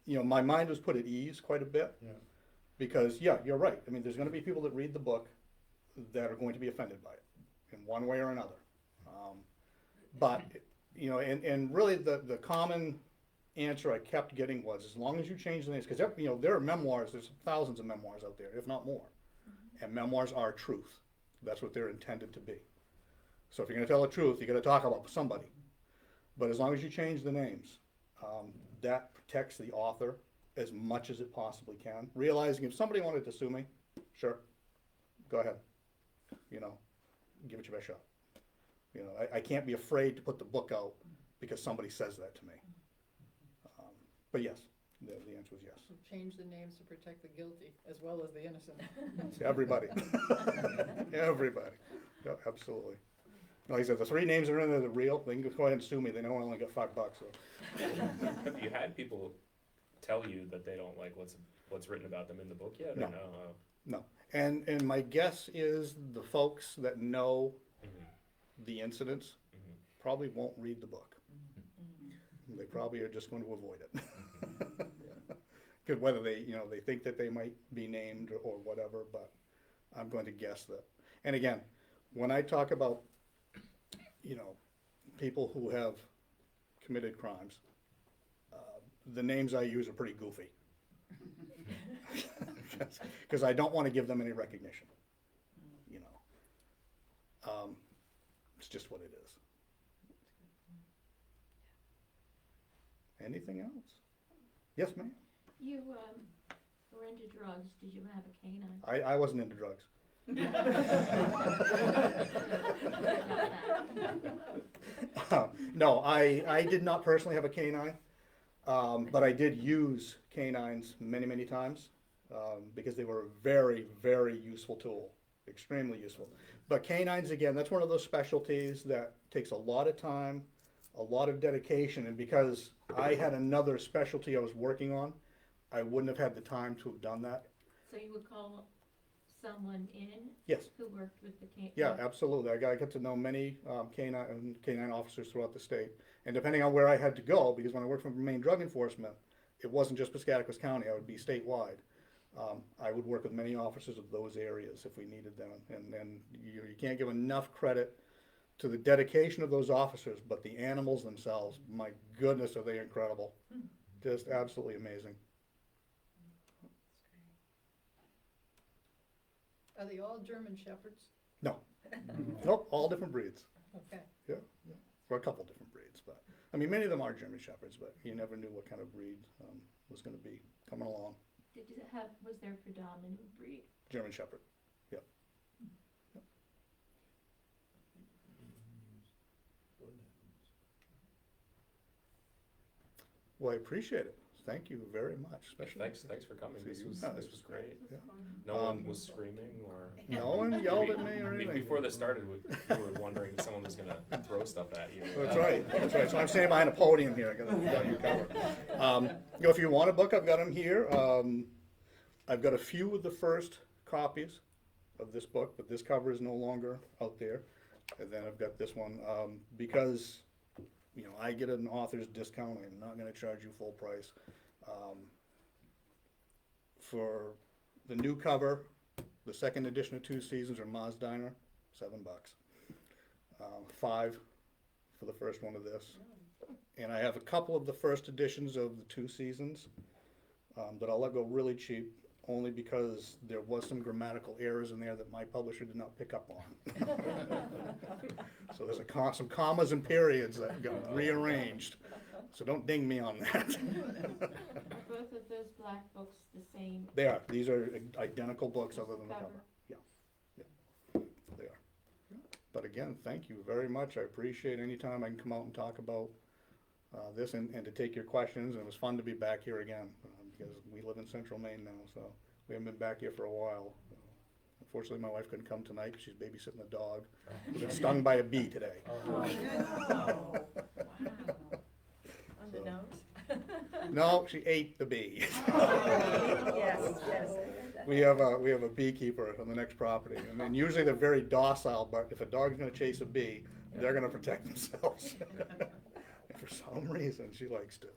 you know, my mind was put at ease quite a bit. Yeah. Because, yeah, you're right. I mean, there's gonna be people that read the book that are going to be offended by it in one way or another. But, you know, and really the common answer I kept getting was, as long as you change the names, because, you know, there are memoirs, there's thousands of memoirs out there, if not more. And memoirs are truth. That's what they're intended to be. So if you're gonna tell the truth, you gotta talk about somebody. But as long as you change the names, that protects the author as much as it possibly can. Realizing if somebody wanted to sue me, sure, go ahead. You know, give it your best shot. You know, I can't be afraid to put the book out because somebody says that to me. But yes, the answer was yes. So change the names to protect the guilty as well as the innocent. Everybody. Everybody. Yeah, absolutely. Like I said, the 3 names that are in there, they're real. They can go ahead and sue me. They know I only got $5. So. Have you had people tell you that they don't like what's written about them in the book yet? Or No. no? No. And my guess is the folks that know Mhm. the incidents Mhm. probably won't read the book. They probably are just going to avoid it. Because whether they, you know, they think that they might be named or whatever, but I'm going to guess that. And again, when I talk about, you know, people who have committed crimes, the names I use are pretty goofy. Because I don't want to give them any recognition, you know. It's just what it is. Anything else? Yes, ma'am. You, were into drugs, did you have a canine? I wasn't into drugs. No, I did not personally have a canine, but I did use canines many, many times because they were a very, very useful tool, extremely useful. But canines, again, that's one of those specialties that takes a lot of time, a lot of dedication, and because I had another specialty I was working on, I wouldn't have had the time to have done that. So you would call someone in Yes. who worked with the canine? Yeah, absolutely. I got to know many canine officers throughout the state. And depending on where I had to go, because when I worked for Maine Drug Enforcement, it wasn't just Piscataquis County, I would be statewide. I would work with many officers of those areas if we needed them. And you can't give enough credit to the dedication of those officers, but the animals themselves, my goodness, are they incredible. Just absolutely amazing. Are they all German Shepherds? No. Nope, all different breeds. Okay. Yeah, for a couple different breeds, but, I mean, many of them are German Shepherds, but you never knew what kind of breed was gonna be coming along. Did you have, was there a predominant breed? German Shepherd, yep. Yep. Well, I appreciate it. Thank you very much, especially. Thanks for coming. This was great. Yeah. No one was screaming or. No one yelled at me or anything. Before this started, we were wondering if someone was gonna throw stuff at you. That's right. So I'm standing behind a podium here. I got you covered. You know, if you want a book, I've got them here. I've got a few of the first copies of this book, but this cover is no longer out there. And then I've got this one because, you know, I get an author's discount. I'm not going to charge you full price. For the new cover, the second edition of 2 Seasons or Ma's Diner, $7. $5 for the first one of this. And I have a couple of the first editions of the 2 Seasons that I'll let go really cheap, only because there was some grammatical errors in there that my publisher did not pick up on. So there's some commas and periods that got rearranged. So don't ding me on that. Are both of those black books the same? They are. These are identical books other than the cover. Yeah. They are. But again, thank you very much. I appreciate any time I can come out and talk about this and to take your questions. And it was fun to be back here again because we live in central Maine now, so we haven't been back here for a while. Unfortunately, my wife couldn't come tonight because she's babysitting a dog who got stung by a bee today. Wow. On the nose? No, she ate the bee. Yes, yes. We have a beekeeper on the next property, and then usually they're very docile, but if a dog's gonna chase a bee, they're gonna protect themselves. And for some reason, she likes to.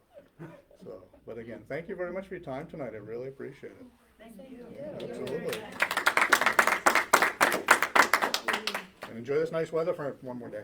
So, but again, thank you very much for your time tonight, I really appreciate it. Thank you. Absolutely. And enjoy this nice weather for one more day.